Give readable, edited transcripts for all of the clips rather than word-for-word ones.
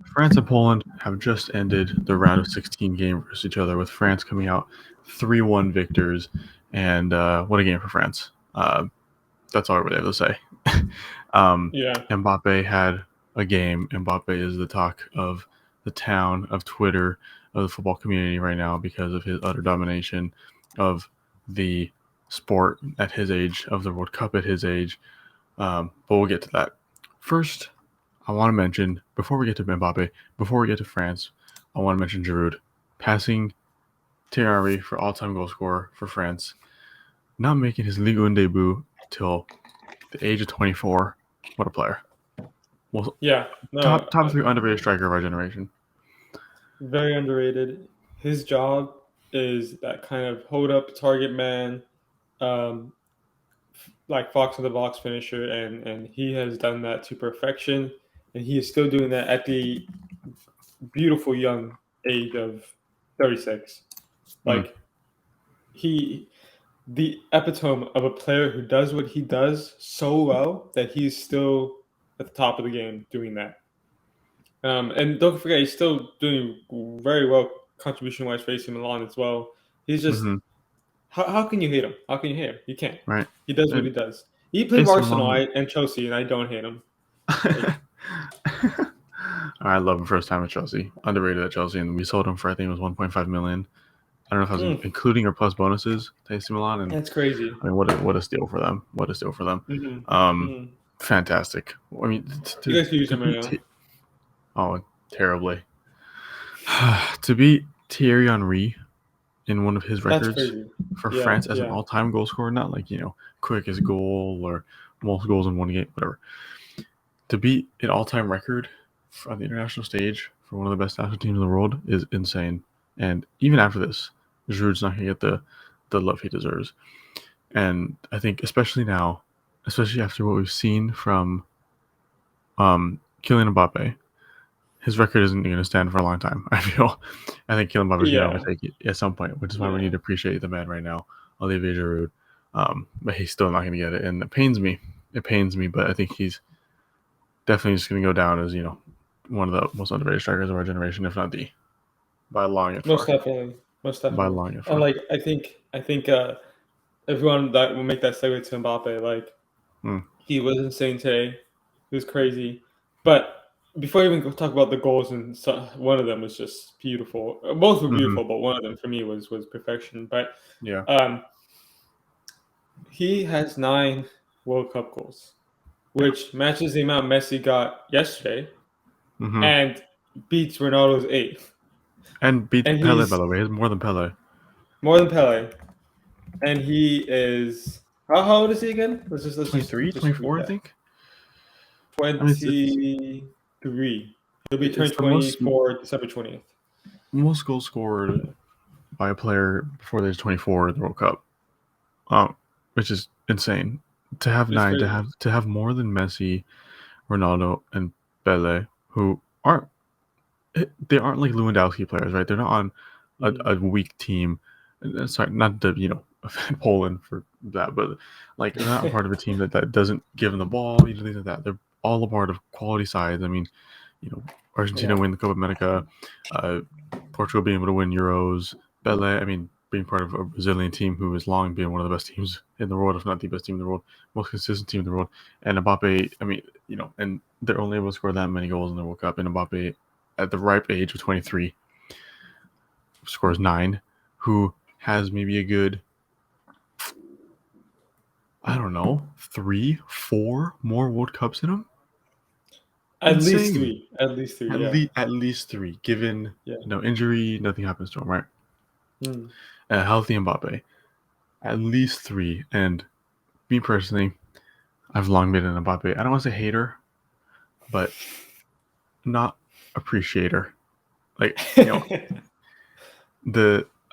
France and Poland have just ended the round of 16 game versus each other, with France coming out 3-1 victors. And what a game for France. That's all I really have to say. Yeah. Mbappe had a game. Mbappe is the talk of the town, of Twitter, of the football community right now because of his utter domination of the sport at his age, of the World Cup at his age. But we'll get to that. First, I want to mention, before we get to Mbappe, before we get to France, I want to mention Giroud passing Thierry for all-time goal scorer for France, not making his Ligue 1 debut till the age of 24. What a player! Well, Yeah. No, top three underrated striker of our generation. very underrated. His job is that kind of hold up target man, um, like Fox in the box finisher, and he has done that to perfection, and he is still doing that at the beautiful young age of 36. Mm. Like he, the epitome of a player who does what he does so well that he's still at the top of the game doing that. And don't forget, he's still doing very well contribution wise for AC Milan as well. He's just Mm-hmm. how can you hate him? How can you hate him? You can't. Right. He does what And he does. He played for AC Arsenal Milan. and Chelsea, and I don't hate him. Like, I love him first time at Chelsea. Underrated at Chelsea, and we sold him for, I think it was 1.5 million. I don't know if I was mm, including or plus bonuses to AC Milan, and that's crazy. I mean, what a steal for them! What a steal for them! Hmm. Um, Hmm. fantastic. I mean, You guys can use to him right beat now. terribly to beat Thierry Henry in one of his That's records crazy. for Yeah, France as an yeah. all-time goal scorer, not like quickest goal or most goals in one game, whatever. To beat an all-time record on the international stage for one of the best national teams in the world is insane. And even after this, Giroud's not going to get the love he deserves. And I think especially now, especially after what we've seen from Kylian Mbappe, his record isn't going to stand for a long time. I feel. I think Kylian Mbappe is going to Yeah, overtake it at some point, which is why we yeah. need to appreciate the man right now, Olivier Giroud. But he's still not going to get it, and it pains me. It pains me, but I think he's definitely just going to go down as one of the most underrated strikers of our generation, if not the, by a long and Most far. definitely, most By a definitely. long and And far. like, I think everyone that will make that segue to Mbappe, like Mm. he was insane today. He was crazy. But before I even talk about the goals, and so, one of them was just beautiful. Both were Mm-hmm. beautiful, but one of them for me was perfection. But Yeah. um, he has 9 World Cup goals, Yeah. which matches the amount Messi got yesterday, Mm-hmm. and beats Ronaldo's 8. And beats And Pele, by he's the way. He's more than Pele. more than Pele. And he is how old is he again? Let's 23, just read 24, I that. think. I mean, it's 23. He'll be turned it's the most 24 December 20th. most goals scored by a player before the age of 24 in the World Cup. Which is insane. To have It's nine, crazy. to have more than Messi, Ronaldo, and Pele, who aren't they aren't like Lewandowski players, right? They're not on Mhm. a weak team. Sorry, not to offend Poland for that, but like they're not a part of a team that doesn't give them the ball, things like that. They're all a part of quality sides. I mean, you know, Argentina Yeah. win the Copa America, uh, Portugal being able to win Euros, Pele, I mean, being part of a Brazilian team who has long been one of the best teams in the world, if not the best team in the world, most consistent team in the world, and Mbappe, I mean, and they're only able to score that many goals in the World Cup, and Mbappe, at the ripe age of 23, scores 9, who has maybe a good, I don't know, 3, 4 more World Cups in him. At least Insane. 3. At least 3. Yeah. At least 3, given Yeah. no injury, nothing happens to him, right? Mm. Healthy Mbappe, at least 3. And me personally, I've long been an Mbappe. I don't want to say hater, but not appreciator. Like,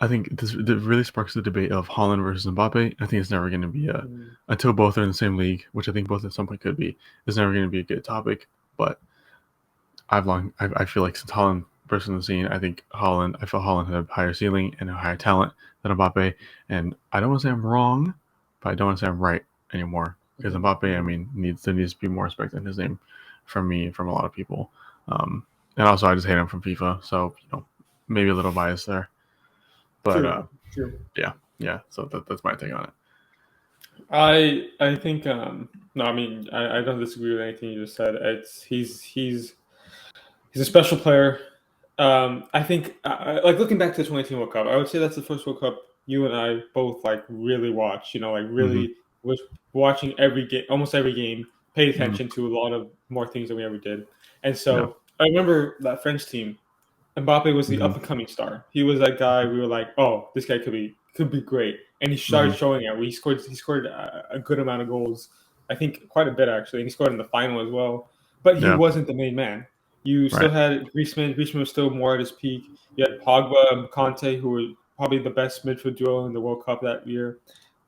I think this really sparks the debate of Holland versus Mbappe. I think it's never going to be Mm. until both are in the same league, which I think both at some point could be. It's never going to be a good topic. But I feel like since Holland burst on the scene, I felt Holland had a higher ceiling and a higher talent than Mbappe. And I don't want to say I'm wrong, but I don't want to say I'm right anymore, because Mhm. Mbappe, I Mhm. mean, needs to be more respect in his name from me and from a lot of people. Um, And also, I just hate him from FIFA, so maybe a little bias there. But True. yeah. So that's my take on it. I think no, I mean I don't disagree with anything you just said. He's a special player. I think like looking back to the 2018 World Cup, I would say that's the first World Cup you and I both like really watched. Like Mm-hmm. really was watching every game, almost every game, paid Mm-hmm. attention to a lot of more things than we ever did. And Yeah. so I remember that French team. Mbappe was the Mm-hmm. up and coming star. He was that guy we were like, oh, this guy could be great, and he started Mm-hmm. showing it. He scored a good amount of goals. I think quite a bit actually. And he scored in the final as well. But he Yeah. wasn't the main man. You still Right. had Griezmann. Griezmann was still more at his peak. You had Pogba and Conte, who were probably the best midfield duo in the World Cup that year.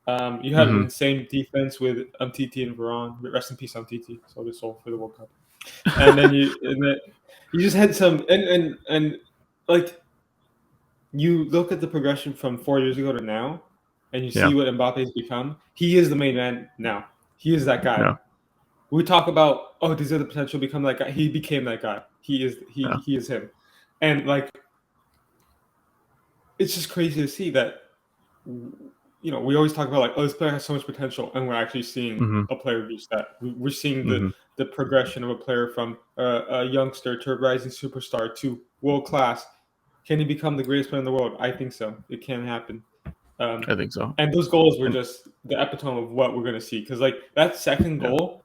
You had an Mm-hmm. insane defense with Umtiti and Varane. Rest in peace, Umtiti. Sold his soul for the World Cup. And then you just had some and like you look at the progression from 4 years ago to now, and you Yeah. see what Mbappe's become. He is the main man now. He is that guy. Yeah. We talk about does he have the potential to become that guy? He became that guy. Yeah. He is him, and like it's just crazy to see that. We always talk about like, oh, this player has so much potential, and we're actually seeing Mm-hmm. a player reach that. We're seeing Mm-hmm. the progression of a player from a youngster to a rising superstar to world class. Can he become the greatest player in the world? I think so. It can happen. I think so. And those goals were And just the epitome of what we're going to see. Because like that second yeah. goal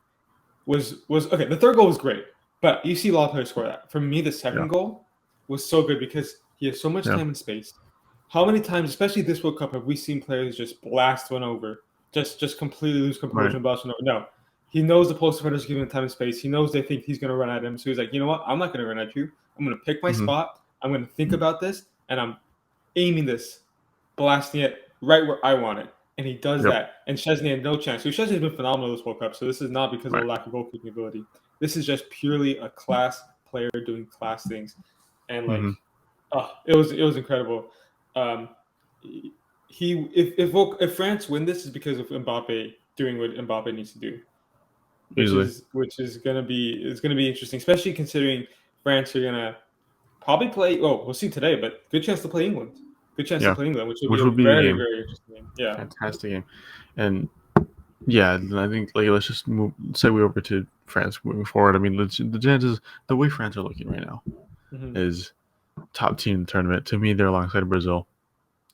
was okay. The third goal was great, but you see a lot of players score that. For me, the second Yeah. goal was so good because he has so much Yeah. time and space. How many times, especially this World Cup, have we seen players just blast one over, just completely lose composure Right. and blast one over? No, he knows the post defenders giving him time and space. He knows they think he's going to run at him, so he's like, you know what? I'm not going to run at you. I'm going to pick my Mm-hmm. spot. I'm going to think about this, and I'm aiming this, blasting it right where I want it. And he does Yep. that. And Szczesny had no chance. So Szczesny's been phenomenal this World Cup. So this is not because of Right. a lack of goalkeeping ability. This is just purely a class player doing class things. And like, Mm-hmm. it was incredible. If France win this is because of Mbappe doing what Mbappe needs to do, which Easily. is gonna be interesting, especially considering France are gonna probably play. Oh, we'll see today, but good chance to play England. Good chance to Yeah. play England, which will Which be a would be a very game. very interesting game. Yeah. Fantastic game. And yeah, I think let's just segue over to France moving forward. I mean, the chances, the way France are looking right now, Mm-hmm. is top team in the tournament. To me, they're alongside Brazil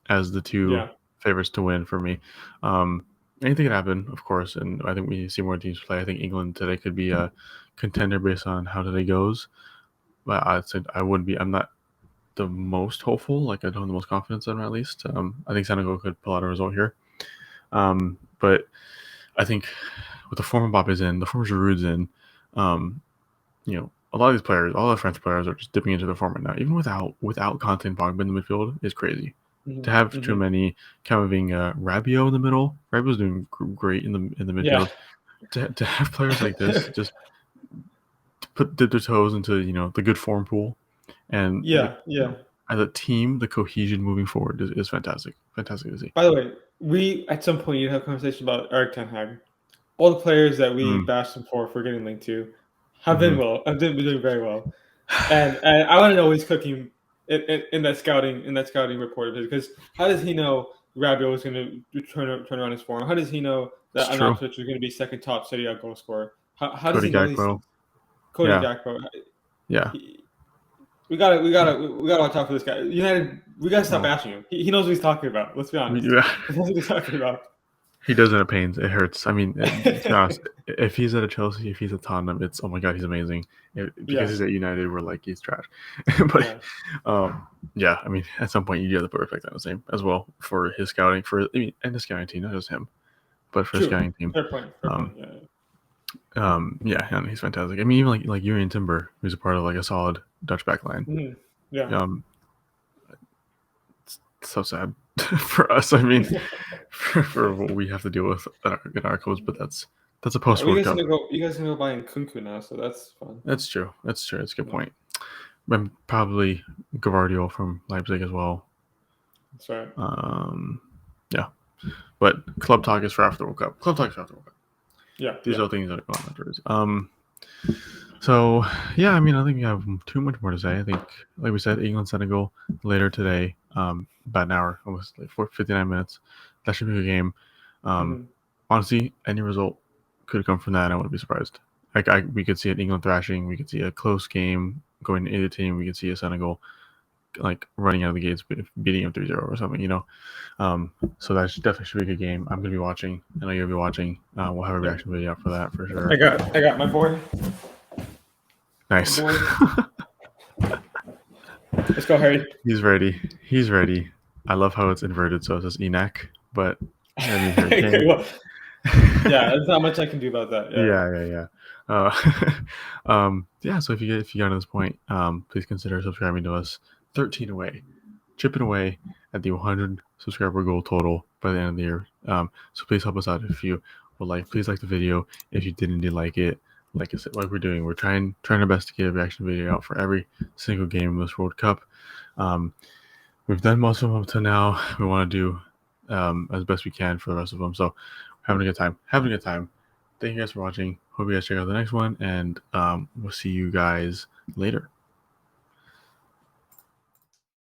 as the two favorites to win for me. Anything could happen, of course, and I think we see more teams play. I think England today could be a contender based on how today goes. But I'd say I'm not the most hopeful. Like I don't have the most confidence in them at least. I think Senegal could pull out a result here. But I think with the former Mbappe's in, the former Giroud's in, a lot of these players, all the French players are just dipping into their form right now. Even without Conte and Pogba in the midfield is crazy. Mm-hmm. To have Mm-hmm. Tchouameni, Camavinga, Rabiot in the middle. Rabiot's doing great in the midfield. To have players like this just dip their toes into the good form pool, and as a team, the cohesion moving forward is fantastic. Fantastic to see. By the way, we at some point you have a conversation about Eric Ten Hag. All the players that we bashed him for getting linked to have been doing very well, and I want to know what he's cooking in that scouting report of his, because how does he know Rabiot was going to turn around his form? How does he know that It's true. Arnautovic was going to be second top Serie A goal scorer? How does Cody he know these Gakpo. things? Cody Yeah. Gakpo. Yeah. We gotta watch out for this guy. United, we gotta stop bashing him. He knows what he's talking about. Let's be honest. Yeah. He knows what he's talking about. He does it at pains. It hurts. I mean, to be honest, if he's at a Chelsea, if he's at Tottenham, it's oh my god, he's amazing. Because he's at United, we're like he's trash. But yeah, I mean, at some point you do have to put respect on the same as well for his scouting. And the scouting team, not just him, but for the scouting team. Fair point. Yeah, and he's fantastic. I mean, even like Urian Timber, who's a part of like a solid Dutch backline. Mm-hmm. Yeah. It's so sad for us. I mean, for what we have to deal with in our clubs, but that's a post World Cup. You guys can go buy Nkunku now, so that's fun. That's true. That's a good point. And probably Gavardio from Leipzig as well. That's right. Yeah, but club talk is for after the World Cup. Yeah. These are things that are going on afterwards. So yeah, I mean, I think we have too much more to say. I think, like we said, England Senegal later today, about an hour, almost like 59 minutes. That should be a game. Mhm. Honestly, any result could have come from that. I wouldn't be surprised. Like we could see an England thrashing. We could see a close game going to either team. We could see a Senegal like running out of the gates, beating them 3-0 or something. So that definitely should be a good game. I'm gonna be watching. I know you'll be watching. We'll have a Yep. reaction video out for that for I sure. got my boy. Nice. Boy. Let's go, Harry. He's ready. He's ready. I love how it's inverted, so it says Enoch, but I mean Harry Okay, Kane. well, yeah, there's not much I can do about that. Yeah. Yeah. Yeah. So if you got to this point, please consider subscribing to us. 13 away, chipping away at the 100 subscriber goal total by the end of the year. So please help us out if you would like. Please like the video. If you didn't like it, like I said, like we're doing, we're trying our best to get a reaction video out for every single game of this World Cup. We've done most of them up to now. We want to do as best we can for the rest of them. So having a good time. Thank you guys for watching. Hope you guys check out the next one, and we'll see you guys later.